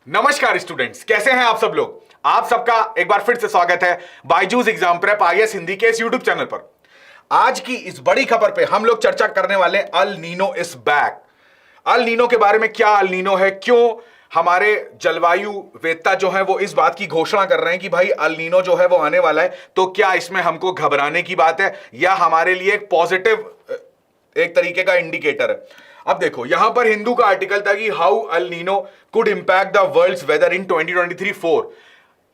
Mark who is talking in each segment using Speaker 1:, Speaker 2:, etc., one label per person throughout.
Speaker 1: नमस्कार स्टूडेंट्स, कैसे हैं आप सब लोग। आप सबका एक बार फिर से स्वागत है Byju's exam prep IAS Hindi के इस यूट्यूब चैनल पर। आज की इस बड़ी खबर पे हम लोग चर्चा करने वाले El Nino is back. El Nino के बारे में, क्या अल नीनो है, क्यों हमारे जलवायु वेत्ता जो है वो इस बात की घोषणा कर रहे हैं कि भाई अल नीनो जो है वो आने वाला है, तो क्या इसमें हमको घबराने की बात है या हमारे लिए एक पॉजिटिव एक तरीके का इंडिकेटर है। अब देखो, यहां पर हिंदू का आर्टिकल था कि how El Nino could impact the world's weather in 2023-4।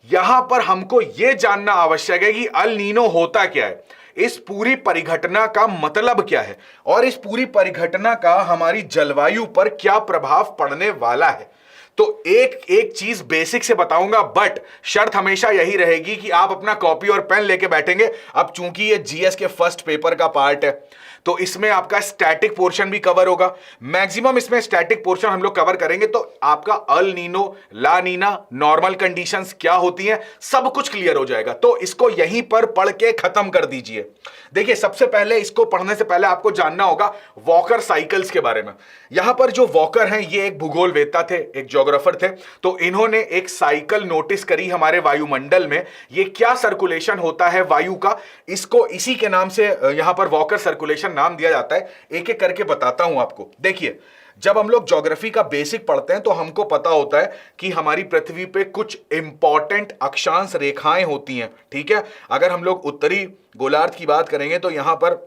Speaker 1: यहां पर हमको यह जानना आवश्यक है कि अल नीनो होता क्या है, इस पूरी परिघटना का मतलब क्या है और इस पूरी परिघटना का हमारी जलवायु पर क्या प्रभाव पड़ने वाला है। तो एक एक चीज बेसिक से बताऊंगा, बट शर्त हमेशा यही रहेगी कि आप अपना कॉपी और पेन लेके बैठेंगे। अब चूंकि ये जीएस के फर्स्ट पेपर का पार्ट है तो इसमें आपका स्टैटिक पोर्शन भी कवर होगा। मैक्सिमम इसमें स्टैटिक पोर्शन हम लोग कवर करेंगे, तो आपका अल नीनो, ला नीना, नॉर्मल कंडीशंस क्या होती हैं, सब कुछ क्लियर हो जाएगा। तो इसको यहीं पर पढ़ के खत्म कर दीजिए। देखिए, सबसे पहले इसको पढ़ने से पहले आपको जानना होगा वॉकर साइकिल्स के बारे में। यहां पर जो वॉकर हैं ये एक भूगोलवेत्ता थे, एक ज्योग्राफर थे। तो इन्होंने एक साइकिल नोटिस करी हमारे वायुमंडल में, ये क्या सर्कुलेशन होता है वायु का, इसको इसी के नाम से यहां पर वॉकर सर्कुलेशन नाम दिया जाता है। एक एक करके बताता हूं आपको। देखिए, जब हम लोग ज्योग्राफी का बेसिक पढ़ते हैं तो हमको पता होता है कि हमारी पृथ्वी पे कुछ इंपॉर्टेंट अक्षांश रेखाएं होती हैं, ठीक है। अगर हम लोग उत्तरी गोलार्ध की बात करेंगे तो यहां पर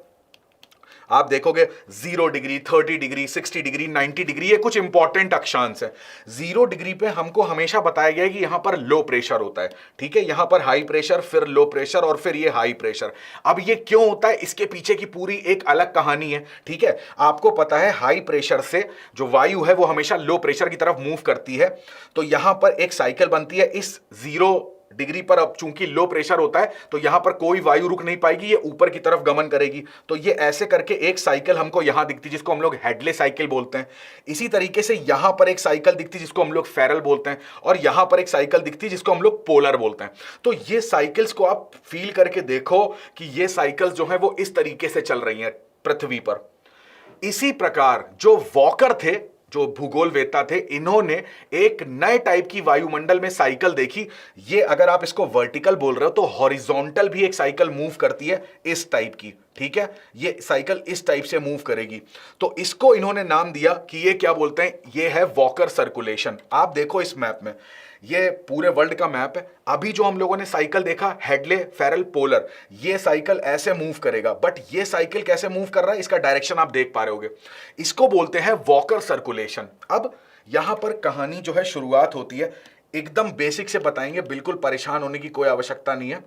Speaker 1: आप देखोगे 0 डिग्री, 30 डिग्री, 60 डिग्री, 90 डिग्री, ये कुछ इंपॉर्टेंट अक्षांश है। 0 डिग्री पे हमको हमेशा बताया गया है कि यहां पर लो प्रेशर होता है, ठीक है। यहां पर हाई प्रेशर, फिर लो प्रेशर और फिर ये हाई प्रेशर। अब ये क्यों होता है, इसके पीछे की पूरी एक अलग कहानी है, ठीक है। आपको पता है हाई प्रेशर से जो वायु है वो हमेशा लो प्रेशर की तरफ मूव करती है, तो यहां पर एक साइकिल बनती है। इस 0 डिग्री पर अब चूंकि लो प्रेशर होता है तो यहां पर कोई वायु रुक नहीं पाएगी, ये ऊपर की तरफ गमन करेगी। तो ये ऐसे करके एक साइकिल हमको यहां दिखती है जिसको हम लोग हेडले साइकिल बोलते हैं। इसी तरीके से यहां पर एक साइकिल दिखती है जिसको हम लोग फेरल बोलते हैं, और यहां पर एक साइकिल दिखती है जिसको हम लोग पोलर बोलते हैं। तो ये साइकिल्स को आप फील करके देखो कि ये साइकिल्स जो है वो इस तरीके से चल रही हैं पृथ्वी पर। इसी प्रकार जो वॉकर थे, जो भूगोलवेत्ता थे, इन्होंने एक नए टाइप की वायुमंडल में साइकिल देखी। ये अगर आप इसको वर्टिकल बोल रहे हो तो हॉरिजॉन्टल भी एक साइकिल मूव करती है इस टाइप की, ठीक है। ये साइकिल इस टाइप से मूव करेगी, तो इसको इन्होंने नाम दिया कि ये क्या बोलते हैं, ये है वॉकर सर्कुलेशन। आप देखो इस मैप में, ये पूरे वर्ल्ड का मैप है। अभी जो हम लोगों ने साइकिल देखा, हेडले, फेरल, पोलर, ये साइकिल ऐसे मूव करेगा, बट ये साइकिल कैसे मूव कर रहा है इसका डायरेक्शन आप देख पा रहे होगे। इसको बोलते हैं वॉकर सर्कुलेशन। अब यहां पर कहानी जो है शुरुआत होती है, एकदम बेसिक से बताएंगे, बिल्कुल परेशान होने की कोई आवश्यकता नहीं है।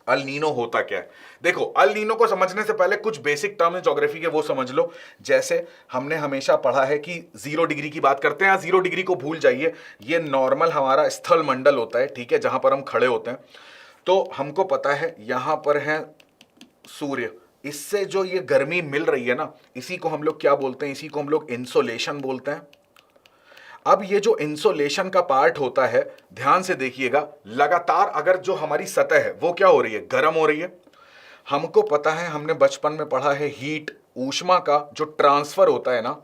Speaker 1: अल नीनो होता क्या है, देखो, अल नीनो को समझने से पहले कुछ बेसिक टर्म है ज्योग्राफी के, वो समझ लो। जैसे हमने हमेशा पढ़ा है कि 0 डिग्री की बात करते हैं, 0 डिग्री को भूल जाइए, ये नॉर्मल हमारा स्थल मंडल होता है, ठीक है, जहां पर हम खड़े होते हैं। तो हमको पता है यहां पर है सूर्य, इससे जो ये गर्मी मिल रही है ना, इसी को हम लोग क्या बोलते हैं, इसी को हम लोग इंसोलेशन बोलते हैं। अब ये जो इंसोलेशन का पार्ट होता है, ध्यान से देखिएगा, लगातार अगर जो हमारी सतह है वो क्या हो रही है, गर्म हो रही है। हमको पता है, हमने बचपन में पढ़ा है, हीट, ऊष्मा का जो ट्रांसफर होता है ना,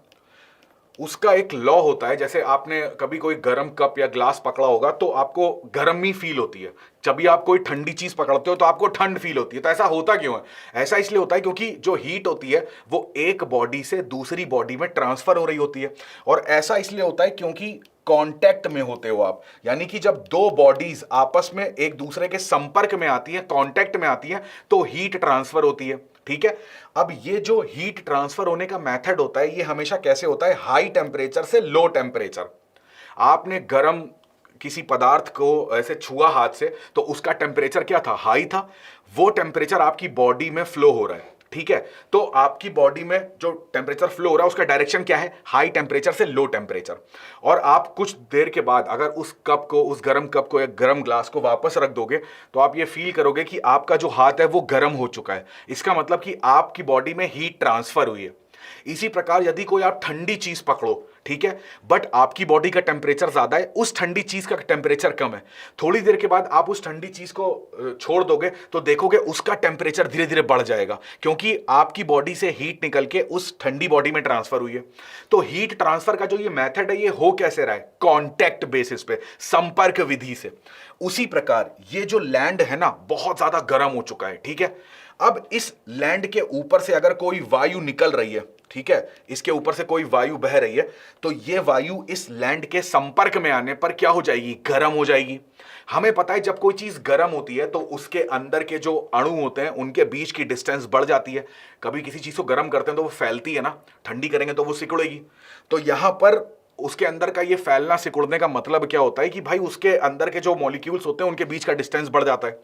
Speaker 1: उसका एक लॉ होता है। जैसे आपने कभी कोई गर्म कप या ग्लास पकड़ा होगा तो आपको गर्मी फील होती है, जब भी आप कोई ठंडी चीज पकड़ते हो तो आपको ठंड फील होती है। तो ऐसा होता क्यों है, ऐसा इसलिए होता है क्योंकि जो हीट होती है वो एक बॉडी से दूसरी बॉडी में ट्रांसफर हो रही होती है। और ऐसा इसलिए होता है क्योंकि कांटेक्ट में होते हो आप, यानी कि जब दो बॉडीज आपस में एक दूसरे के संपर्क में आती हैं, कांटेक्ट में आती हैं, तो हीट ट्रांसफर होती है, ठीक है। अब ये जो हीट ट्रांसफर होने का मेथड होता है, ये हमेशा कैसे होता है, हाई टेम्परेचर से लो टेम्परेचर। आपने गर्म किसी पदार्थ को ऐसे छुआ हाथ से तो उसका टेम्परेचर क्या था, हाई था। वो टेम्परेचर आपकी बॉडी में फ्लो हो रहा है, ठीक है। तो आपकी बॉडी में जो टेम्परेचर फ्लो हो रहा है उसका डायरेक्शन क्या है, हाई टेम्परेचर से लो टेम्परेचर। और आप कुछ देर के बाद अगर उस कप को, उस गर्म कप को या गर्म ग्लास को वापस रख दोगे तो आप ये फील करोगे कि आपका जो हाथ है वो गर्म हो चुका है। इसका मतलब कि आपकी बॉडी में हीट ट्रांसफर हुई है। इसी प्रकार यदि कोई आप ठंडी चीज पकड़ो, ठीक है, बट आपकी बॉडी का टेम्परेचर ज्यादा है, उस ठंडी चीज का टेम्परेचर कम है। थोड़ी देर के बाद आप उस ठंडी चीज को छोड़ दोगे तो देखोगे उसका टेम्परेचर धीरे धीरे बढ़ जाएगा, क्योंकि आपकी बॉडी से हीट निकल के उस ठंडी बॉडी में ट्रांसफर हुई है। तो हीट ट्रांसफर का जो ये मेथड है, ये हो कैसे रहा है? कॉन्टैक्ट बेसिस पे, संपर्क विधि से। उसी प्रकार ये जो लैंड है ना, बहुत ज्यादा गर्म हो चुका है, ठीक है। अब इस लैंड के ऊपर से अगर कोई वायु निकल रही है, ठीक है, इसके ऊपर से कोई वायु बह रही है, तो ये वायु इस लैंड के संपर्क में आने पर क्या हो जाएगी? गर्म हो जाएगी। हमें पता है जब कोई चीज गर्म होती है तो उसके अंदर के जो अणु होते हैं उनके बीच की डिस्टेंस बढ़ जाती है। कभी किसी चीज को गर्म करते हैं तो वो फैलती है ना, ठंडी करेंगे तो वो सिकुड़ेगी। तो यहां पर उसके अंदर का ये फैलना सिकुड़ने का मतलब क्या होता है कि भाई उसके अंदर के जो मॉलिक्यूल्स होते हैं उनके बीच का डिस्टेंस बढ़ जाता है।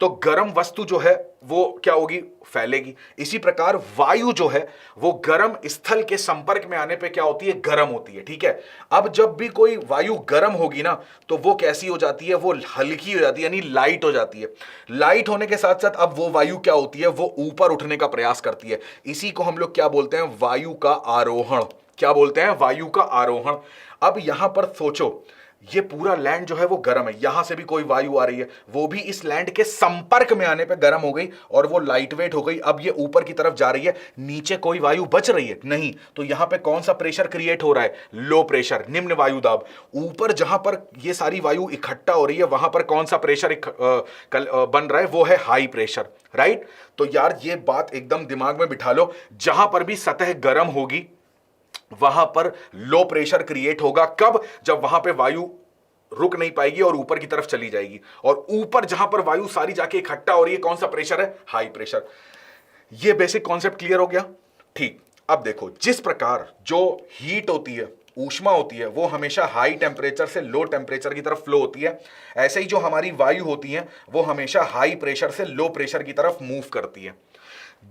Speaker 1: तो गर्म वस्तु जो है वो क्या होगी? फैलेगी। इसी प्रकार वायु जो है वो गर्म स्थल के संपर्क में आने पे क्या होती है? गर्म होती है, ठीक है। अब जब भी कोई वायु गर्म होगी ना, तो वो कैसी हो जाती है? वो हल्की हो जाती है, यानी लाइट हो जाती है। लाइट होने के साथ साथ अब वो वायु क्या होती है? वो ऊपर उठने का प्रयास करती है। इसी को हम लोग क्या बोलते हैं? वायु का आरोहण। क्या बोलते हैं? वायु का आरोहण। अब यहां पर सोचो, ये पूरा लैंड जो है वो गर्म है, यहां से भी कोई वायु आ रही है, वो भी इस लैंड के संपर्क में आने पे गर्म हो गई और वो लाइट वेट हो गई। अब ये ऊपर की तरफ जा रही है, नीचे कोई वायु बच रही है? नहीं। तो यहां पे कौन सा प्रेशर क्रिएट हो रहा है? लो प्रेशर, निम्न वायु दाब। ऊपर जहां पर ये सारी वायु इकट्ठा हो रही है, वहां पर कौन सा प्रेशर बन रहा है? वो है हाई प्रेशर, राइट। तो यार ये बात एकदम दिमाग में बिठा लो, जहां पर भी सतह गर्म होगी वहां पर लो प्रेशर क्रिएट होगा। कब? जब वहां पे वायु रुक नहीं पाएगी और ऊपर की तरफ चली जाएगी। और ऊपर जहां पर वायु सारी जाके इकट्ठा हो रही है, कौन सा प्रेशर है? High pressure. ये बेसिक कॉन्सेप्ट क्लियर हो गया? ठीक। अब देखो, जिस प्रकार जो हीट होती है, ऊष्मा होती है, वो हमेशा हाई टेम्परेचर से लो टेम्परेचर की तरफ फ्लो होती है, ऐसे ही जो हमारी वायु होती है वो हमेशा हाई प्रेशर से लो प्रेशर की तरफ मूव करती है।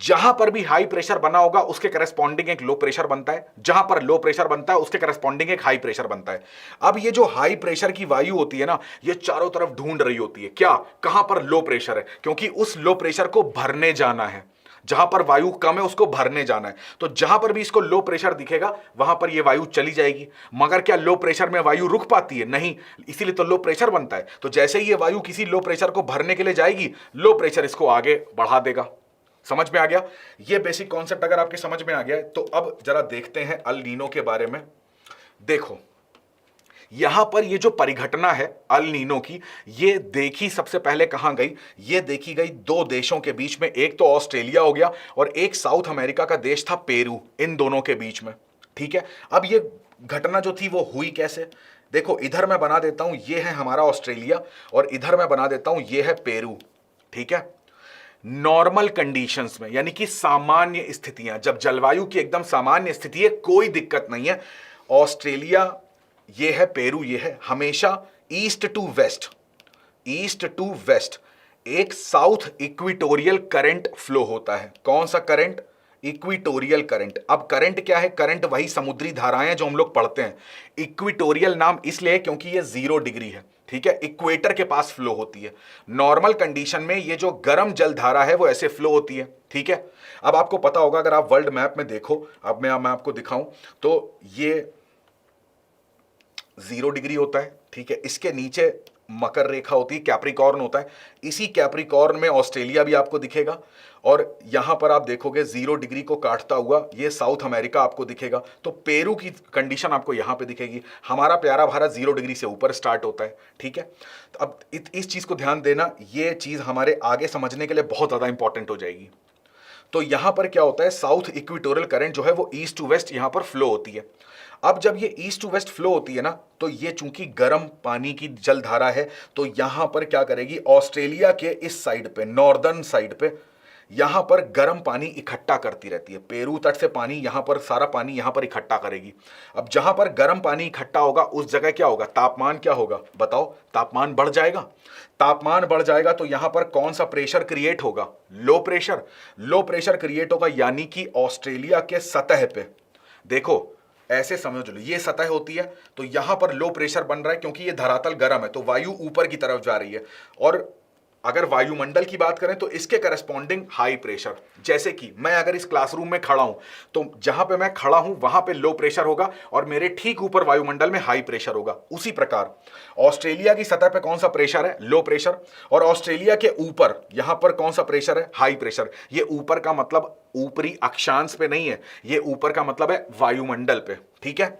Speaker 1: जहां पर भी हाई प्रेशर बना होगा उसके करस्पॉन्डिंग एक लो प्रेशर बनता है, जहां पर लो प्रेशर बनता है उसके करस्पॉन्डिंग एक हाई प्रेशर बनता है। अब ये जो हाई प्रेशर की वायु होती है ना, ये चारों तरफ ढूंढ रही होती है, क्या? कहां पर लो प्रेशर है, क्योंकि उस लो प्रेशर को भरने जाना है। जहां पर वायु कम है उसको भरने जाना है। तो जहां पर भी इसको लो प्रेशर दिखेगा वहां पर ये वायु चली जाएगी। मगर क्या लो प्रेशर में वायु रुक पाती है? नहीं, इसीलिए तो लो प्रेशर बनता है। तो जैसे ही ये वायु किसी लो प्रेशर को भरने के लिए जाएगी, लो प्रेशर इसको आगे बढ़ा देगा। समझ में आ गया? ये बेसिक कॉन्सेप्ट अगर आपके समझ में आ गया है तो अब जरा देखते हैं अल नीनो के बारे में। देखो, यहां पर ये जो परिघटना है अल नीनो की, ये देखी सबसे पहले कहां गई? ये देखी गई दो देशों के बीच में, एक तो ऑस्ट्रेलिया हो गया और एक साउथ अमेरिका का देश था पेरू, इन दोनों के बीच में, ठीक है। अब ये घटना जो थी वो हुई कैसे? देखो, इधर मैं बना देता हूं, ये है हमारा ऑस्ट्रेलिया और इधर मैं बना देता हूं ये है पेरू, ठीक है। नॉर्मल कंडीशंस में, यानी कि सामान्य स्थितियां, जब जलवायु की एकदम सामान्य स्थिति है, कोई दिक्कत नहीं है, ऑस्ट्रेलिया ये है, पेरू ये है, हमेशा east to west, east to west एक साउथ इक्विटोरियल करंट फ्लो होता है। कौन सा करंट? Equatorial current. अब करंट क्या है? करंट वही समुद्री धाराएं जो हम लोग पढ़ते हैं। इक्विटोरियल नाम इसलिए क्योंकि ये 0 डिग्री है, ठीक है, इक्वेटर के पास फ्लो होती है। नॉर्मल कंडीशन में ये जो गर्म जल धारा है वो ऐसे फ्लो होती है, ठीक है। अब आपको पता होगा, अगर आप वर्ल्ड मैप में देखो, अब मैं आपको दिखाऊं तो ये 0 डिग्री होता है, ठीक है। इसके नीचे मकर रेखा होती है, कैप्रिकॉर्न होता है। इसी कैप्रिकॉर्न में ऑस्ट्रेलिया भी आपको दिखेगा और यहां पर आप देखोगे 0 डिग्री को काटता हुआ ये साउथ अमेरिका आपको दिखेगा। तो पेरू की कंडीशन आपको यहां पे दिखेगी। हमारा प्यारा भारत 0 डिग्री से ऊपर स्टार्ट होता है, ठीक है। तो अब इस चीज को ध्यान देना, ये चीज हमारे आगे समझने के लिए बहुत ज्यादा इंपॉर्टेंट हो जाएगी। तो यहां पर क्या होता है? साउथ इक्विटोरियल करंट जो है वो ईस्ट टू वेस्ट यहां पर फ्लो होती है। अब जब ये ईस्ट टू वेस्ट फ्लो होती है ना, तो ये चूंकि गर्म पानी की जलधारा है, तो यहां पर क्या करेगी? ऑस्ट्रेलिया के इस साइड पे, नॉर्दर्न साइड पे, यहां पर गर्म पानी इकट्ठा करती रहती है। पेरू तट से पानी यहां पर, सारा पानी यहां पर इकट्ठा करेगी। अब जहां पर गर्म पानी इकट्ठा होगा उस जगह क्या होगा? तापमान क्या होगा? बताओ, तापमान बढ़ जाएगा। तापमान बढ़ जाएगा तो यहां पर कौन सा प्रेशर क्रिएट होगा? Low pressure. Low pressure create होगा, यानी कि ऑस्ट्रेलिया के सतह पे, देखो ऐसे समझ लो, ये सतह होती है तो यहां पर लो प्रेशर बन रहा है क्योंकि ये धरातल गर्म है, तो वायु ऊपर की तरफ जा रही है और अगर वायुमंडल की बात करें तो इसके करस्पॉन्डिंग हाई प्रेशर। जैसे कि मैं अगर इस क्लासरूम में खड़ा हूं तो जहां पे मैं खड़ा हूं वहां पे लो प्रेशर होगा और मेरे ठीक ऊपर वायुमंडल में हाई प्रेशर होगा। उसी प्रकार ऑस्ट्रेलिया की सतह पे कौन सा प्रेशर है? Low pressure. और ऑस्ट्रेलिया के ऊपर यहां पर कौन सा प्रेशर है? High pressure. ये ऊपर का मतलब ऊपरी अक्षांश पे नहीं है, ये ऊपर का मतलब है वायुमंडल पे। ठीक है,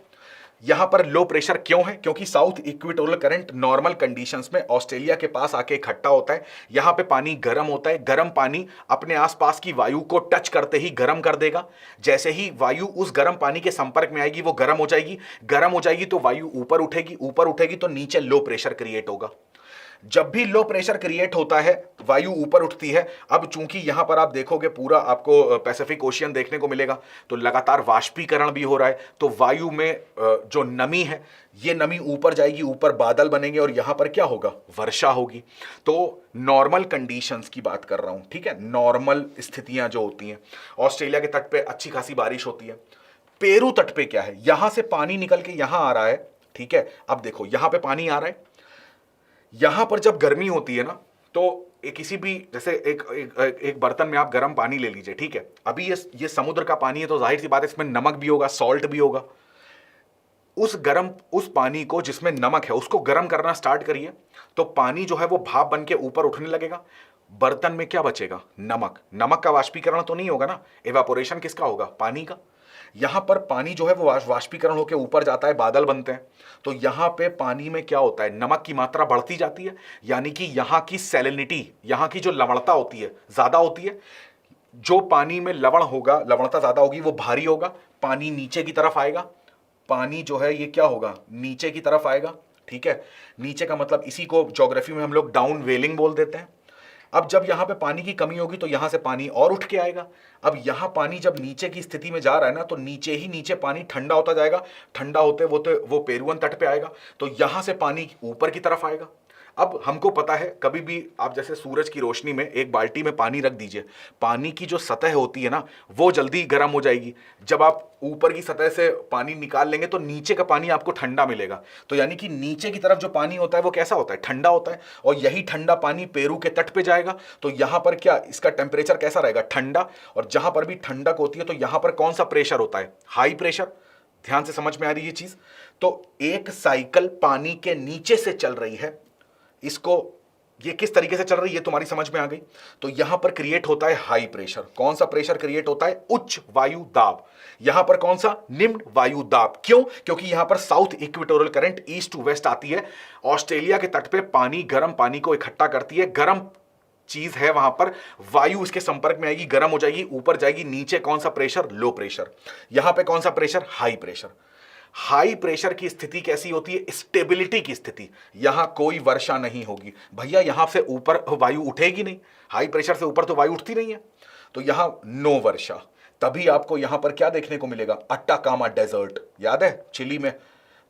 Speaker 1: यहां पर लो प्रेशर क्यों है? क्योंकि south equatorial current normal conditions में ऑस्ट्रेलिया के पास आके इकट्ठा होता है। यहां पे पानी गर्म होता है, गर्म पानी अपने आसपास की वायु को टच करते ही गर्म कर देगा। जैसे ही वायु उस गर्म पानी के संपर्क में आएगी वो गर्म हो जाएगी, गर्म हो जाएगी तो वायु ऊपर उठेगी, ऊपर उठेगी तो नीचे लो प्रेशर क्रिएट होगा। जब भी लो प्रेशर क्रिएट होता है वायु ऊपर उठती है। अब चूंकि यहां पर आप देखोगे पूरा आपको पैसिफिक ओशियन देखने को मिलेगा, तो लगातार वाष्पीकरण भी हो रहा है, तो वायु में जो नमी है ये नमी ऊपर जाएगी, ऊपर बादल बनेंगे और यहां पर क्या होगा? वर्षा होगी। तो नॉर्मल कंडीशंस की बात कर रहा हूं, ठीक है, नॉर्मल स्थितियां जो होती हैं, ऑस्ट्रेलिया के तट पे अच्छी खासी बारिश होती है। पेरू तट पे क्या है? यहां से पानी निकल के यहां आ रहा है, ठीक है। अब देखो यहां पे पानी आ रहा है, यहां पर जब गर्मी होती है ना, तो किसी भी जैसे एक बर्तन में आप गर्म पानी ले लीजिए, ठीक है। अभी ये समुद्र का पानी है तो जाहिर सी बात है इसमें नमक भी होगा, सॉल्ट भी होगा। उस पानी को जिसमें नमक है उसको गर्म करना स्टार्ट करिए तो पानी जो है वो भाप बन के ऊपर उठने लगेगा। बर्तन में क्या बचेगा? नमक। नमक का वाष्पीकरण तो नहीं होगा ना, एवापोरेशन किसका होगा? पानी का। यहां पर पानी जो है वो वाष्पीकरण होकर ऊपर जाता है, बादल बनते हैं। तो यहां पे पानी में क्या होता है? नमक की मात्रा बढ़ती जाती है, यानी कि यहां की सैलिनिटी, यहां की जो लवणता होती है ज्यादा होती है। जो पानी में लवण होगा, लवणता ज्यादा होगी, वो भारी होगा, पानी नीचे की तरफ आएगा। पानी जो है ये क्या होगा? नीचे की तरफ आएगा, ठीक है। नीचे का मतलब इसी को ज्योग्राफी में हम लोग डाउन वेलिंग बोल देते हैं। अब जब यहां पे पानी की कमी होगी तो यहां से पानी और उठ के आएगा। अब यहां पानी जब नीचे की स्थिति में जा रहा है ना, तो नीचे ही नीचे पानी ठंडा होता जाएगा, ठंडा होते वो पेरुवन तट पे आएगा, तो यहां से पानी ऊपर की तरफ आएगा। अब हमको पता है, कभी भी आप जैसे सूरज की रोशनी में एक बाल्टी में पानी रख दीजिए, पानी की जो सतह होती है ना वो जल्दी गर्म हो जाएगी। जब आप ऊपर की सतह से पानी निकाल लेंगे तो नीचे का पानी आपको ठंडा मिलेगा। तो यानी कि नीचे की तरफ जो पानी होता है वो कैसा होता है? ठंडा होता है। और यही ठंडा पानी पेरू के तट पे जाएगा तो यहां पर क्या इसका टेम्परेचर कैसा रहेगा? ठंडा। और जहां पर भी ठंडक होती है तो यहां पर कौन सा प्रेशर होता है? High pressure. ध्यान से समझ में आ रही है ये चीज? तो एक साइकिल पानी के नीचे से चल रही है, इसको ये किस तरीके से चल रही है तुम्हारी समझ में आ गई। तो यहां पर क्रिएट होता है हाई प्रेशर। कौन सा प्रेशर क्रिएट होता है? उच्च वायु दाब। यहां पर कौन सा? निम्न वायु दाब। क्यों? क्योंकि यहां पर south equatorial current east to west आती है। ऑस्ट्रेलिया के तट पे पानी गर्म पानी को इकट्ठा करती है, गर्म चीज है वहां पर, वायु इसके संपर्क में आएगी, गर्म हो जाएगी, ऊपर जाएगी। नीचे कौन सा प्रेशर? Low pressure. यहां पे कौन सा pressure? High pressure. High pressure की स्थिति कैसी होती है? स्टेबिलिटी की स्थिति। यहां कोई वर्षा नहीं होगी भैया, यहां से ऊपर वायु उठेगी नहीं, हाई प्रेशर से ऊपर तो वायु उठती नहीं है, तो यहां नो वर्षा। तभी आपको यहां पर क्या देखने को मिलेगा? अट्टाकामा डेजर्ट, याद है चिली में?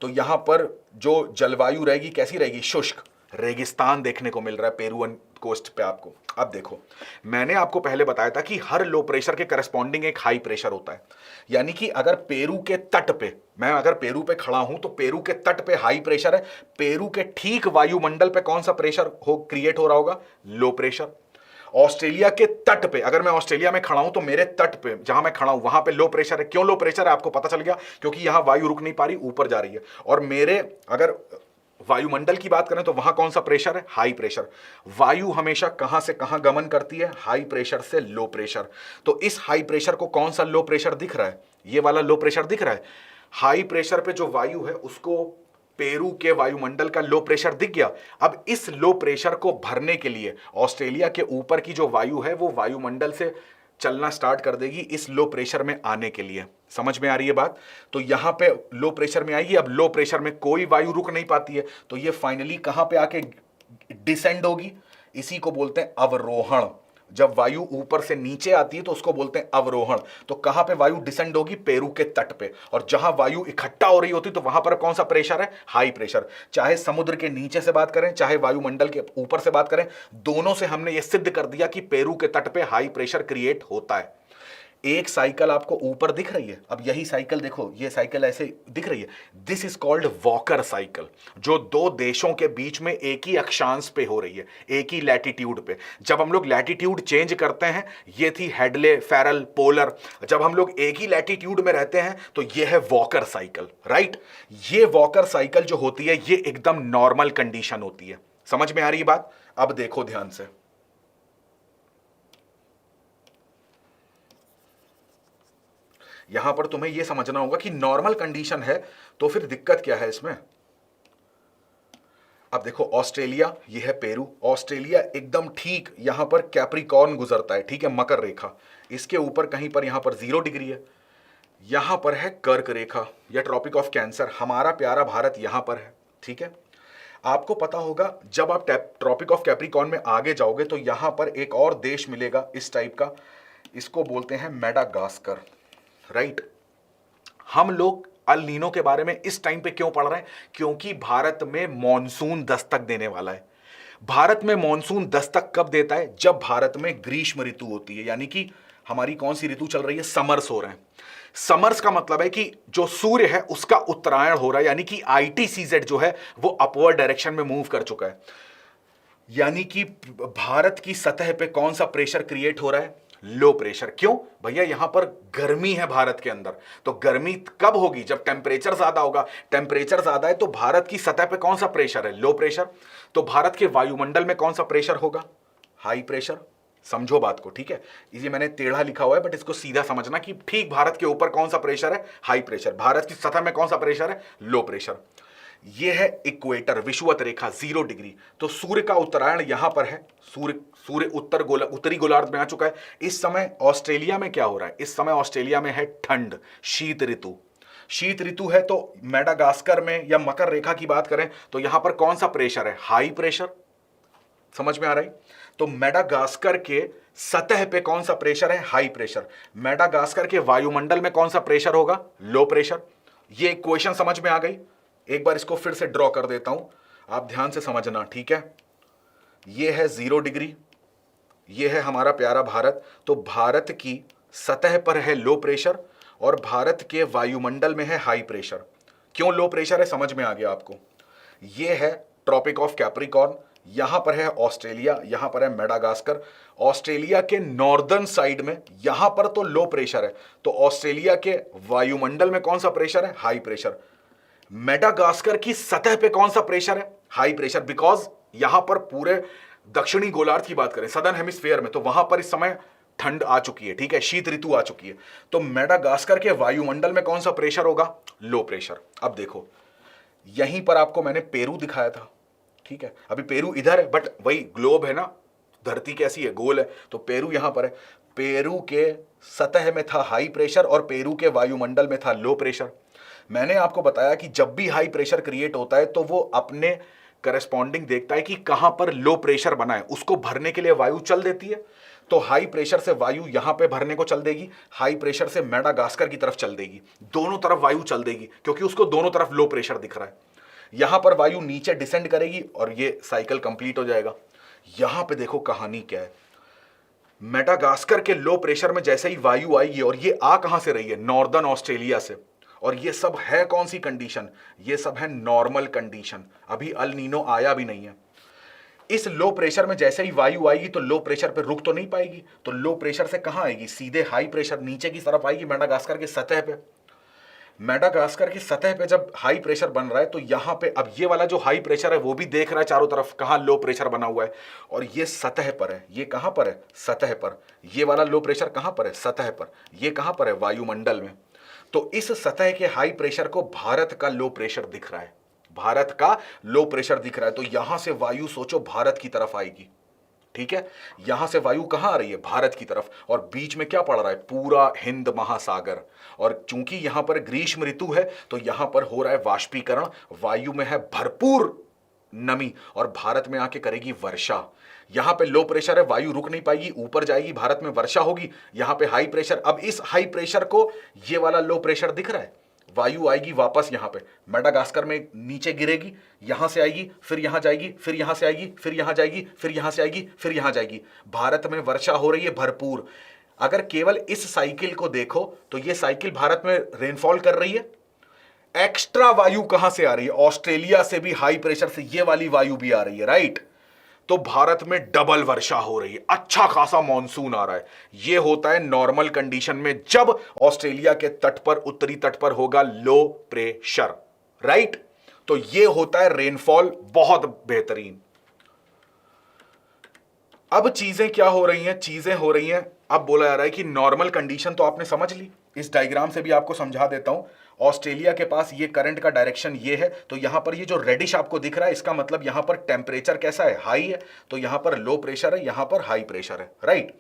Speaker 1: तो यहां पर जो जलवायु रहेगी कैसी रहेगी? शुष्क, रेगिस्तान देखने को मिल रहा है पेरुवन कोस्ट पे आपको। अब देखो, मैंने आपको पहले बताया था कि हर लो प्रेशर के करस्पॉन्डिंग एक हाई प्रेशर होता है। यानी कि अगर पेरू के तट पे, मैं अगर पेरू पे खड़ा हूं तो पेरू के तट पे हाई प्रेशर है, पेरू के ठीक वायुमंडल पे कौन सा प्रेशर क्रिएट हो रहा होगा? Low pressure. ऑस्ट्रेलिया के तट पे, अगर मैं ऑस्ट्रेलिया में खड़ा हूं तो मेरे तट पे जहां मैं खड़ा हूं वहां पे लो प्रेशर है। क्यों लो प्रेशर है? आपको पता चल गया, क्योंकि यहां वायु रुक नहीं पा रही, ऊपर जा रही है। और मेरे अगर वायुमंडल की बात करें तो वहां कौन सा प्रेशर है? High pressure. वायु हमेशा कहां से कहां गमन करती है? हाई प्रेशर से लो प्रेशर। तो इस हाई प्रेशर को कौन सा लो प्रेशर दिख रहा है? ये वाला लो प्रेशर दिख रहा है। हाई प्रेशर पे जो वायु है उसको पेरू के वायुमंडल का लो प्रेशर दिख गया। अब इस लो प्रेशर को भरने के लिए ऑस्ट्रेलिया के ऊपर की जो वायु है वो वायुमंडल से चलना स्टार्ट कर देगी इस लो प्रेशर में आने के लिए। समझ में आ रही है बात? तो यहां पे लो प्रेशर में आएगी। अब लो प्रेशर में कोई वायु रुक नहीं पाती है, तो ये फाइनली कहां पे आके डिसेंड होगी? इसी को बोलते हैं अवरोहण। जब वायु ऊपर से नीचे आती है तो उसको बोलते हैं अवरोहण। तो कहां पे वायु डिसेंड होगी? पेरू के तट पे। और जहां वायु इकट्ठा हो रही होती तो वहां पर कौन सा प्रेशर है? High pressure. चाहे समुद्र के नीचे से बात करें, चाहे वायुमंडल के ऊपर से बात करें, दोनों से हमने यह सिद्ध कर दिया कि पेरू के तट पे हाई प्रेशर क्रिएट होता है। एक साइकिल आपको ऊपर दिख रही है, अब यही साइकिल देखो, ये साइकिल ऐसे दिख रही है, this is called walker cycle, जो दो देशों के बीच में एक ही अक्षांश पे हो रही है, एक ही लैटिट्यूड पे। जब हम लोग लैटिट्यूड चेंज करते हैं, ये थी हेडले, फेरल, पोलर, जब हम लोग एक ही लैटिट्यूड में रहते हैं तो ये है वॉकर साइकिल, राइट। ये वॉकर साइकिल जो होती है ये एकदम नॉर्मल कंडीशन होती है। समझ में आ रही है बात? अब देखो ध्यान से, यहां पर तुम्हें यह समझना होगा कि नॉर्मल कंडीशन है तो फिर दिक्कत क्या है इसमें। अब देखो ऑस्ट्रेलिया, ये है पेरू, ऑस्ट्रेलिया एकदम ठीक यहां पर कैप्रिकॉर्न गुजरता है, ठीक है, मकर रेखा, इसके ऊपर कहीं पर यहां पर 0 डिग्री है, यहां पर है कर्क रेखा या ट्रॉपिक ऑफ कैंसर, हमारा प्यारा भारत यहां पर है, ठीक है। आपको पता होगा जब आप ट्रॉपिक ऑफ कैप्रिकॉर्न में आगे जाओगे तो यहां पर एक और देश मिलेगा इस टाइप का, इसको बोलते हैं मेडागास्कर, राइट। हम लोग अल नीनो के बारे में इस टाइम पे क्यों पढ़ रहे हैं? क्योंकि भारत में मॉनसून दस्तक देने वाला है। भारत में मॉनसून दस्तक कब देता है? जब भारत में ग्रीष्म ऋतु होती है, यानी कि हमारी कौन सी ऋतु चल रही है? समर्स हो रहे हैं। समर्स का मतलब है कि जो सूर्य है उसका उत्तरायण हो रहा है, यानी कि ITCZ जो है वो अपवर्ड डायरेक्शन में मूव कर चुका है, यानी कि भारत की सतह पे कौन सा प्रेशर क्रिएट हो रहा है? Low pressure. क्यों भैया? यहां पर गर्मी है भारत के अंदर, तो गर्मी कब होगी? जब टेम्परेचर ज्यादा होगा। टेम्परेचर ज्यादा है तो भारत की सतह पे कौन सा प्रेशर है? Low pressure. तो भारत के वायुमंडल में कौन सा प्रेशर होगा? High pressure. समझो बात को, ठीक है। ये मैंने टेढ़ा लिखा हुआ है बट इसको सीधा समझना कि ठीक भारत के ऊपर कौन सा प्रेशर है? High pressure. भारत की सतह में कौन सा प्रेशर है? Low pressure. ये है इक्वेटर, विषुवत रेखा, 0 डिग्री। तो सूर्य का उत्तरायण यहां पर है, सूर्य उत्तरी गोलार्ध में आ चुका है। इस समय ऑस्ट्रेलिया में क्या हो रहा है? इस समय ऑस्ट्रेलिया में है ठंड, शीत ऋतु। शीत ऋतु है तो मेडागास्कर में या मकर रेखा की बात करें तो यहां पर कौन सा प्रेशर है? High pressure. समझ में आ रहा है? तो मेडागास्कर के सतह पे कौन सा प्रेशर है? High pressure. मेडागास्कर के वायुमंडल में कौन सा प्रेशर होगा? Low pressure. ये इक्वेशन समझ में आ गई? एक बार इसको फिर से ड्रॉ कर देता हूं, आप ध्यान से समझना, ठीक है। ये है 0 डिग्री, ये है हमारा प्यारा भारत। तो भारत की सतह पर है लो प्रेशर और भारत के वायुमंडल में है हाई प्रेशर। क्यों लो प्रेशर है? समझ में आ गया आपको। ये है ट्रॉपिक ऑफ कैप्रिकॉर्न, यहां पर है ऑस्ट्रेलिया, यहां पर है मेडागास्कर। ऑस्ट्रेलिया के नॉर्दर्न साइड में यहां पर तो लो प्रेशर है, तो ऑस्ट्रेलिया के वायुमंडल में कौन सा प्रेशर है? High pressure. मेडागास्कर की सतह पे कौन सा प्रेशर है? High pressure. बिकॉज यहां पर पूरे दक्षिणी गोलार्ध की बात करें, सदर्न हेमिस्फीयर में, तो वहां पर इस समय ठंड आ चुकी है, ठीक है, शीत ऋतु आ चुकी है। तो मेडागास्कर के वायुमंडल में कौन सा प्रेशर होगा? Low pressure. अब देखो यहीं पर आपको मैंने पेरू दिखाया था, ठीक है। अभी पेरू इधर है बट वही ग्लोब है ना, धरती कैसी है? गोल है। तो पेरू यहां पर है। पेरू के सतह में था हाई प्रेशर और पेरू के वायुमंडल में था लो प्रेशर। मैंने आपको बताया कि जब भी हाई प्रेशर क्रिएट होता है तो वो अपने करस्पॉन्डिंग देखता है कि कहां पर लो प्रेशर बना है, उसको भरने के लिए वायु चल देती है। तो हाई प्रेशर से वायु यहां पे भरने को चल देगी, हाई प्रेशर से मेडागास्कर की तरफ चल देगी, दोनों तरफ वायु चल देगी क्योंकि उसको दोनों तरफ लो प्रेशर दिख रहा है। यहां पर वायु नीचे डिसेंड करेगी और ये साइकिल कंप्लीट हो जाएगा। यहां पे देखो कहानी क्या है। मेडागास्कर के लो प्रेशर में जैसे ही वायु आएगी, और ये आ कहां से रही है? नॉर्दर्न ऑस्ट्रेलिया से। और ये सब है कौन सी कंडीशन? ये सब है नॉर्मल कंडीशन, अभी अल नीनो आया भी नहीं है। इस लो प्रेशर में जैसे ही वायु आएगी तो लो प्रेशर पे रुक तो नहीं पाएगी, तो लो प्रेशर से कहां आएगी? सीधे हाई प्रेशर नीचे की तरफ आएगी, मेडागास्कर की सतह पे। मेडागास्कर की सतह पे जब हाई प्रेशर बन रहा है तो यहां पे अब ये वाला जो हाई प्रेशर है वो भी देख रहा है चारों तरफ कहां लो प्रेशर बना हुआ है, और ये सतह पर है। ये कहां पर है? सतह पर। ये वाला लो प्रेशर कहां पर है? सतह पर। ये कहां पर है? वायुमंडल में। तो इस सतह के हाई प्रेशर को भारत का लो प्रेशर दिख रहा है, भारत का लो प्रेशर दिख रहा है। तो यहां से वायु सोचो भारत की तरफ आएगी, ठीक है। यहां से वायु कहां आ रही है? भारत की तरफ। और बीच में क्या पड़ रहा है? पूरा हिंद महासागर। और चूंकि यहां पर ग्रीष्म ऋतु है तो यहां पर हो रहा है वाष्पीकरण, वायु में है भरपूर नमी और भारत में आके करेगी वर्षा। यहां पे लो प्रेशर है, वायु रुक नहीं पाएगी, ऊपर जाएगी, भारत में वर्षा होगी। यहां पे हाई प्रेशर, अब इस हाई प्रेशर को ये वाला लो प्रेशर दिख रहा है, वायु आएगी वापस यहां पे मेडागास्कर में नीचे गिरेगी, यहां से आएगी, फिर यहां जाएगी, फिर यहां से आएगी, फिर यहां जाएगी, फिर यहां से आएगी, फिर यहां जाएगी। भारत में वर्षा हो रही है भरपूर। अगर केवल इस साइकिल को देखो तो ये साइकिल भारत में रेनफॉल कर रही है। एक्स्ट्रा वायु कहां से आ रही है? ऑस्ट्रेलिया से भी हाई प्रेशर से ये वाली वायु भी आ रही है, राइट। तो भारत में डबल वर्षा हो रही है, अच्छा खासा मॉनसून आ रहा है। यह होता है नॉर्मल कंडीशन में, जब ऑस्ट्रेलिया के तट पर, उत्तरी तट पर होगा लो प्रेशर, राइट। तो यह होता है रेनफॉल, बहुत बेहतरीन। अब चीजें क्या हो रही हैं? चीजें हो रही हैं, अब बोला जा रहा है कि नॉर्मल कंडीशन तो आपने समझ ली, इस डायग्राम से भी आपको समझा देता हूं। ऑस्ट्रेलिया के पास ये करंट का डायरेक्शन ये है, तो यहां पर ये जो रेडिश आपको दिख रहा है, इसका मतलब यहां पर टेम्परेचर कैसा है? हाई है। तो यहां पर लो प्रेशर है, यहां पर हाई प्रेशर है, राइट।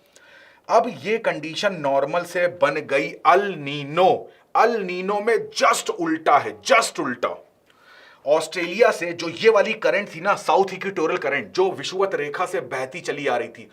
Speaker 1: अब ये कंडीशन नॉर्मल से बन गई अल नीनो। अल नीनो में जस्ट उल्टा है, जस्ट उल्टा। ऑस्ट्रेलिया से जो ये वाली करंट थी ना, साउथ इक्वेटोरियल करंट, जो विषुवत रेखा से बहती चली आ रही थी,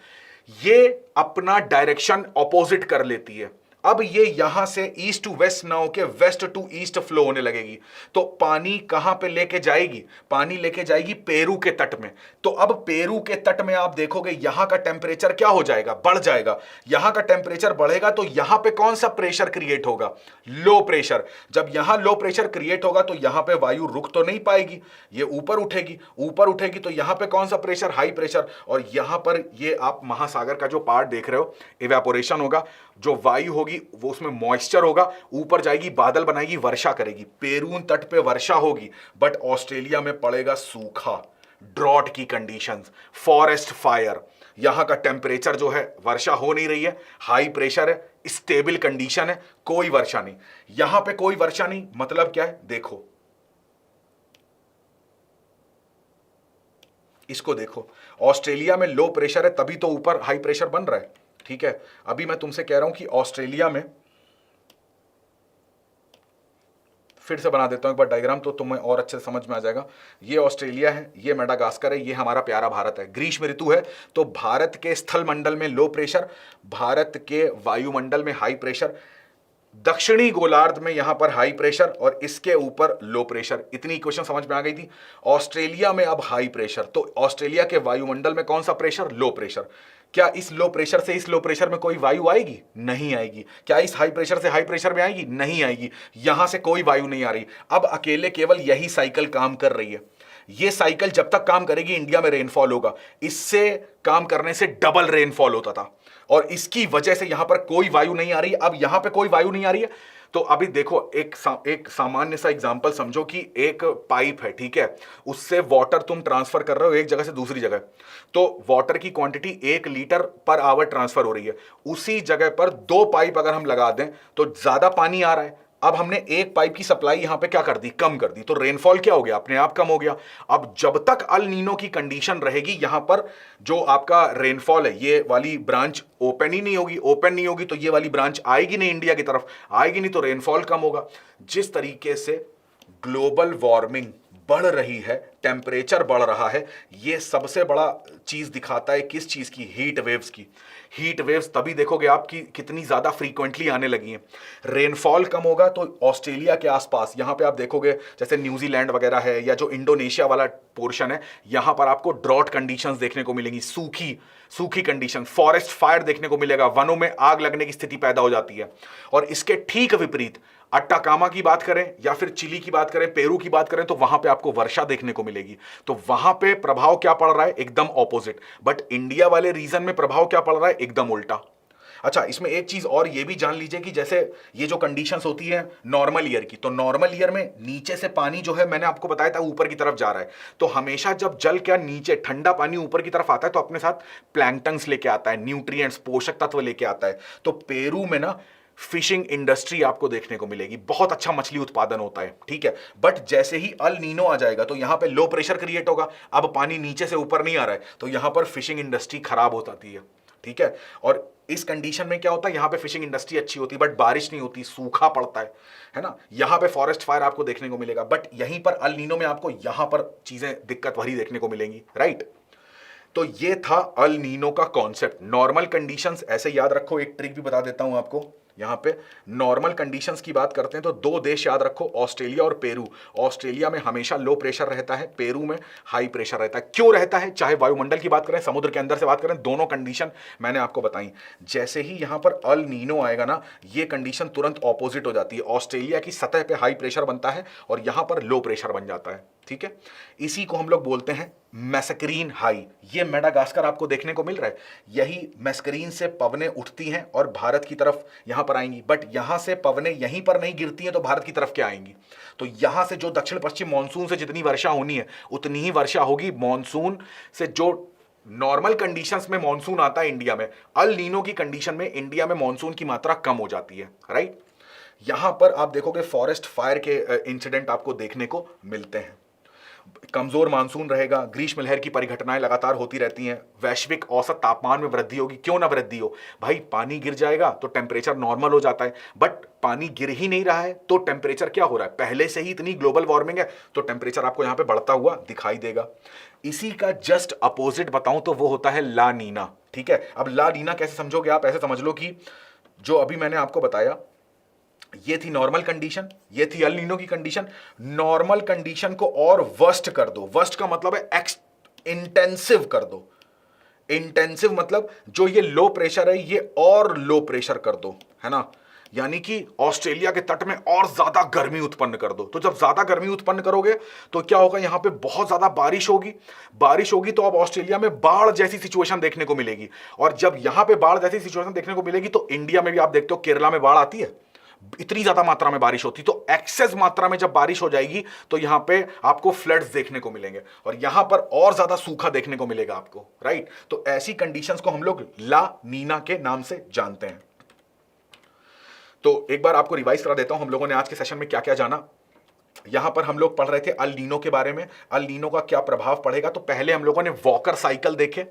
Speaker 1: ये अपना डायरेक्शन ऑपोजिट कर लेती है। अब ये यहां से ईस्ट टू वेस्ट ना होके वेस्ट टू ईस्ट फ्लो होने लगेगी। तो पानी कहां पे लेके जाएगी? पानी लेके जाएगी पेरू के तट में। तो अब पेरू के तट में आप देखोगे यहां का टेम्परेचर क्या हो जाएगा? बढ़ जाएगा। यहां का टेम्परेचर बढ़ेगा तो यहां पे कौन सा प्रेशर क्रिएट होगा? Low pressure. जब यहां लो प्रेशर क्रिएट होगा तो यहां पे वायु रुक तो नहीं पाएगी, ये ऊपर उठेगी। ऊपर उठेगी तो यहां पे कौन सा प्रेशर? High pressure. और यहां पर ये आप महासागर का जो पार्ट देख रहे हो, इवेपोरेशन होगा, जो वायु होगी वो उसमें मॉइस्चर होगा, ऊपर जाएगी, बादल बनाएगी, वर्षा करेगी। पेरून तट पे वर्षा होगी, बट ऑस्ट्रेलिया में पड़ेगा सूखा, ड्रॉट की कंडीशंस, फॉरेस्ट फायर। यहां का टेम्परेचर जो है, वर्षा हो नहीं रही है, हाई प्रेशर है, स्टेबल कंडीशन है, कोई वर्षा नहीं। यहां पे कोई वर्षा नहीं, मतलब क्या है? देखो, इसको देखो, ऑस्ट्रेलिया में लो प्रेशर है, तभी तो ऊपर हाई प्रेशर बन रहा है, ठीक है। अभी मैं तुमसे कह रहा हूं कि ऑस्ट्रेलिया में, फिर से बना देता हूं एक बार डायग्राम तो तुम्हें और अच्छे से समझ में आ जाएगा। ये ऑस्ट्रेलिया है, ये मेडागास्कर है, ये हमारा प्यारा भारत है। ग्रीष्म ऋतु है, तो भारत के स्थल मंडल में लो प्रेशर, भारत के वायुमंडल में हाई प्रेशर, दक्षिणी गोलार्ध में यहां पर हाई प्रेशर और इसके ऊपर लो प्रेशर। इतनी इक्वेशन समझ में आ गई थी। ऑस्ट्रेलिया में अब हाई प्रेशर, तो ऑस्ट्रेलिया के वायुमंडल में कौन सा प्रेशर? Low pressure. क्या इस लो प्रेशर से इस लो प्रेशर में कोई वायु आएगी? नहीं आएगी। क्या इस हाई प्रेशर से हाई प्रेशर में आएगी? नहीं आएगी। यहां से कोई वायु नहीं आ रही। अब अकेले केवल यही साइकिल काम कर रही है। ये साइकिल जब तक काम करेगी, इंडिया में रेनफॉल होगा। इससे काम करने से डबल रेनफॉल होता था, और इसकी वजह से यहां पर कोई वायु नहीं आ रही। अब यहां पे कोई वायु नहीं आ रही है, तो अभी देखो, एक सामान्य सा एग्जांपल समझो कि एक पाइप है, ठीक है, उससे वाटर तुम ट्रांसफर कर रहे हो एक जगह से दूसरी जगह। तो वाटर की quantity 1 litre per hour transfer हो रही है। उसी जगह पर 2 पाइप अगर हम लगा दें तो ज्यादा पानी आ रहा है। अब हमने एक पाइप की सप्लाई यहां पे क्या कर दी? कम कर दी। तो रेनफॉल क्या हो गया? अपने आप कम हो गया। अब जब तक अल नीनो की कंडीशन रहेगी, यहां पर जो आपका रेनफॉल है, ये वाली ब्रांच ओपन ही नहीं होगी। ओपन नहीं होगी तो ये वाली ब्रांच आएगी नहीं, इंडिया की तरफ आएगी नहीं, तो रेनफॉल कम होगा। जिस तरीके से ग्लोबल वार्मिंग बढ़ रही है, टेम्परेचर बढ़ रहा है, ये सबसे बड़ा चीज दिखाता है किस चीज की? हीट वेव्स की। हीट वेव्स तभी देखोगे आप कि कितनी ज्यादा फ्रीक्वेंटली आने लगी हैं। रेनफॉल कम होगा तो ऑस्ट्रेलिया के आसपास, यहां पे आप देखोगे जैसे न्यूजीलैंड वगैरह है, या जो इंडोनेशिया वाला पोर्शन है, यहां पर आपको ड्रॉट कंडीशंस देखने को मिलेंगी, सूखी कंडीशन, फॉरेस्ट फायर देखने को मिलेगा, वनों में आग लगने की स्थिति पैदा हो जाती है। और इसके ठीक विपरीत अट्टाकामा की बात करें या फिर चिली की बात करें, पेरू की बात करें, तो वहां पे आपको वर्षा देखने को मिलेगी। तो वहां पे प्रभाव क्या पड़ रहा है? एकदम ऑपोजिट। बट इंडिया वाले रीजन में प्रभाव क्या पड़ रहा है? एकदम उल्टा। अच्छा, इसमें एक चीज और ये भी जान लीजिए कि जैसे ये जो कंडीशंस होती है नॉर्मल ईयर की, तो नॉर्मल ईयर में नीचे से पानी जो है, मैंने आपको बताया था, ऊपर की तरफ जा रहा है। तो हमेशा जब जल क्या नीचे, ठंडा पानी ऊपर की तरफ आता है, तो अपने साथ प्लैंकटन्स लेके आता है, न्यूट्रिएंट्स, पोषक तत्व लेके आता है। तो पेरू में ना फिशिंग इंडस्ट्री आपको देखने को मिलेगी, बहुत अच्छा मछली उत्पादन होता है, ठीक है। बट जैसे ही अल नीनो आ जाएगा तो यहां पे लो प्रेशर क्रिएट होगा, अब पानी नीचे से ऊपर नहीं आ रहा है, तो यहां पर फिशिंग इंडस्ट्री खराब हो जाती है, ठीक है। और इस कंडीशन में क्या होता है? यहां पे फिशिंग इंडस्ट्री अच्छी होती है, बट बारिश नहीं होती, सूखा पड़ता है ना। यहां पे फॉरेस्ट फायर आपको देखने को मिलेगा, बट यहीं पर अल नीनो में आपको यहां पर चीजें दिक्कत भरी देखने को मिलेंगी, राइट। तो ये था अल नीनो का कॉन्सेप्ट। नॉर्मल कंडीशंस ऐसे याद रखो, एक ट्रिक भी बता देता हूं आपको। यहां पे नॉर्मल कंडीशंस की बात करते हैं तो दो देश याद रखो, ऑस्ट्रेलिया और पेरू। ऑस्ट्रेलिया में हमेशा लो प्रेशर रहता है, पेरू में हाई प्रेशर रहता है। क्यों रहता है? चाहे वायुमंडल की बात करें, समुद्र के अंदर से बात करें, दोनों कंडीशन मैंने आपको बताई। जैसे ही यहां पर अल नीनो आएगा ना, ये कंडीशन तुरंत ऑपोजिट हो जाती है। ऑस्ट्रेलिया की सतह पे हाई प्रेशर बनता है और यहां पर लो प्रेशर बन जाता है। ठीक है, इसी को हम लोग बोलते हैं मैस्करीन हाई। ये मेडागास्कर आपको देखने को मिल रहा है। यही मैस्करीन से पवनें उठती हैं और भारत की तरफ यहां पर आएंगी, बट यहां से पवनें यहीं पर नहीं गिरती हैं तो भारत की तरफ क्या आएंगी? तो यहां से जो दक्षिण पश्चिम मानसून से जितनी वर्षा होनी है उतनी ही वर्षा होगी मानसून से। जो नॉर्मल कंडीशंस में मानसून आता है इंडिया में, अल नीनो की कंडीशन में इंडिया में मानसून की मात्रा कम हो जाती है। राइट, यहां पर आप देखोगे फॉरेस्ट फायर के इंसिडेंट आपको देखने को मिलते हैं। कमजोर मानसून रहेगा, ग्रीष्म लहर की परिघटनाएं लगातार होती रहती हैं, वैश्विक औसत तापमान में वृद्धि होगी। क्यों ना वृद्धि हो भाई, पानी गिर जाएगा तो टेम्परेचर नॉर्मल हो जाता है, बट पानी गिर ही नहीं रहा है तो टेम्परेचर क्या हो रहा है? पहले से ही इतनी ग्लोबल वार्मिंग है तो टेम्परेचर आपको यहां पे बढ़ता हुआ दिखाई देगा। इसी का जस्ट अपोजिट बताऊं तो वो होता है ला नीना। ठीक है, अब ला नीना कैसे समझोगे आप? ऐसे समझ लो कि जो अभी मैंने आपको बताया ये थी नॉर्मल कंडीशन, ये थी अल नीनो की कंडीशन। नॉर्मल कंडीशन को और वर्स्ट कर दो। वर्स्ट का मतलब है इंटेंसिव कर दो। इंटेंसिव मतलब जो ये लो प्रेशर है ये और लो प्रेशर कर दो, है ना? यानी कि ऑस्ट्रेलिया के तट में और ज्यादा गर्मी उत्पन्न कर दो। तो जब ज्यादा गर्मी उत्पन्न करोगे तो क्या होगा? यहां पे बहुत ज्यादा बारिश होगी। बारिश होगी तो अब ऑस्ट्रेलिया में बाढ़ जैसी सिचुएशन देखने को मिलेगी। और जब यहां पे बाढ़ जैसी सिचुएशन देखने को मिलेगी तो इंडिया में भी आप देखते हो केरला में बाढ़ आती है, इतनी ज्यादा मात्रा में बारिश होती। तो एक्सेस मात्रा में जब बारिश हो जाएगी तो यहां पे आपको फ्लड्स देखने को मिलेंगे और यहां पर और ज्यादा सूखा देखने को मिलेगा आपको। राइट, तो ऐसी कंडीशंस को हम लोग ला नीना के नाम से जानते हैं। तो एक बार आपको रिवाइज करा देता हूं हम लोगों ने आज के सेशन में क्या क्या जाना। यहां पर हम लोग पढ़ रहे थे अल नीनो के बारे में, अल नीनो का क्या प्रभाव पड़ेगा। तो पहले हम लोगों ने वॉकर साइकिल देखे,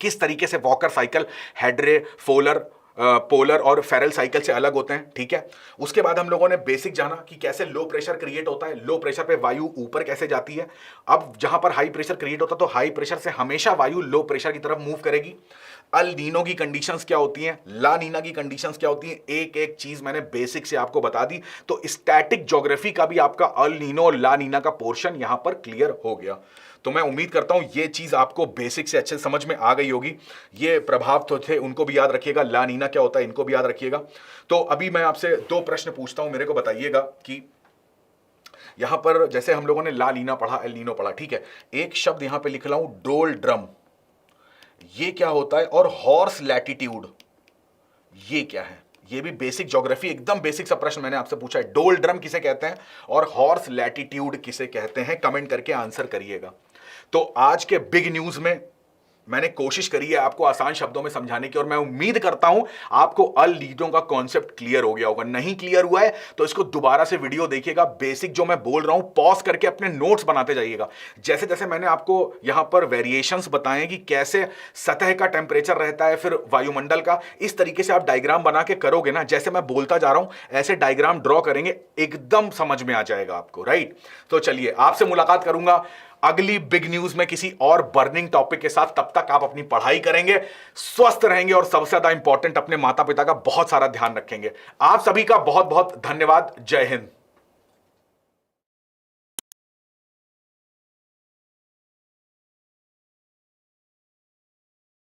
Speaker 1: किस तरीके से वॉकर साइकिल हेडरे पोलर और फेरल साइकिल से अलग होते हैं। ठीक है, उसके बाद हम लोगों ने बेसिक जाना कि कैसे लो प्रेशर क्रिएट होता है, लो प्रेशर पे वायु ऊपर कैसे जाती है। अब जहां पर हाई प्रेशर क्रिएट होता है तो हाई प्रेशर से हमेशा वायु लो प्रेशर की तरफ मूव करेगी। अल नीनो की कंडीशंस क्या होती हैं, ला नीना की कंडीशंस क्या होती हैं, एक एक चीज मैंने बेसिक से आपको बता दी। तो स्टैटिक ज्योग्राफी का भी आपका अल नीनो और ला नीना का पोर्शन यहां पर क्लियर हो गया। तो मैं उम्मीद करता हूं ये चीज आपको बेसिक से अच्छे समझ में आ गई होगी। ये प्रभाव तो थे, उनको भी याद रखिएगा। ला नीना क्या होता है इनको भी याद रखिएगा। तो अभी मैं आपसे दो प्रश्न पूछता हूं, मेरे को बताइएगा कि यहां पर जैसे हम लोगों ने ला नीना पढ़ा, एल नीनो पढ़ा, ठीक है, एक शब्द यहां पे लिख रहा हूं डोल ड्रम, ये क्या होता है? और हॉर्स लैटिट्यूड ये क्या है? ये भी बेसिक ज्योग्राफी, एकदम बेसिक सा प्रश्न मैंने आपसे पूछा है। डोल ड्रम किसे कहते हैं और हॉर्स लैटिट्यूड किसे कहते हैं? कमेंट करके आंसर करिएगा। तो आज के बिग न्यूज में मैंने कोशिश करी है आपको आसान शब्दों में समझाने की और मैं उम्मीद करता हूं आपको अल नीनो का कॉन्सेप्ट क्लियर हो गया होगा। नहीं क्लियर हुआ है तो इसको दोबारा से वीडियो देखिएगा। बेसिक जो मैं बोल रहा हूं पॉज करके अपने नोट्स बनाते जाइएगा। जैसे जैसे मैंने आपको यहां पर वेरिएशंस बताए कि कैसे सतह का टेम्परेचर रहता है, फिर वायुमंडल का, इस तरीके से आप डायग्राम बना के करोगे ना, जैसे मैं बोलता जा रहा हूं ऐसे डायग्राम ड्रॉ करेंगे, एकदम समझ में आ जाएगा आपको। राइट, तो चलिए आपसे मुलाकात करूंगा अगली बिग न्यूज में किसी और बर्निंग टॉपिक के साथ। तब तक आप अपनी पढ़ाई करेंगे, स्वस्थ रहेंगे और सबसे ज्यादा इंपॉर्टेंट अपने माता पिता का बहुत सारा ध्यान रखेंगे। आप सभी का बहुत बहुत धन्यवाद। जय हिंद।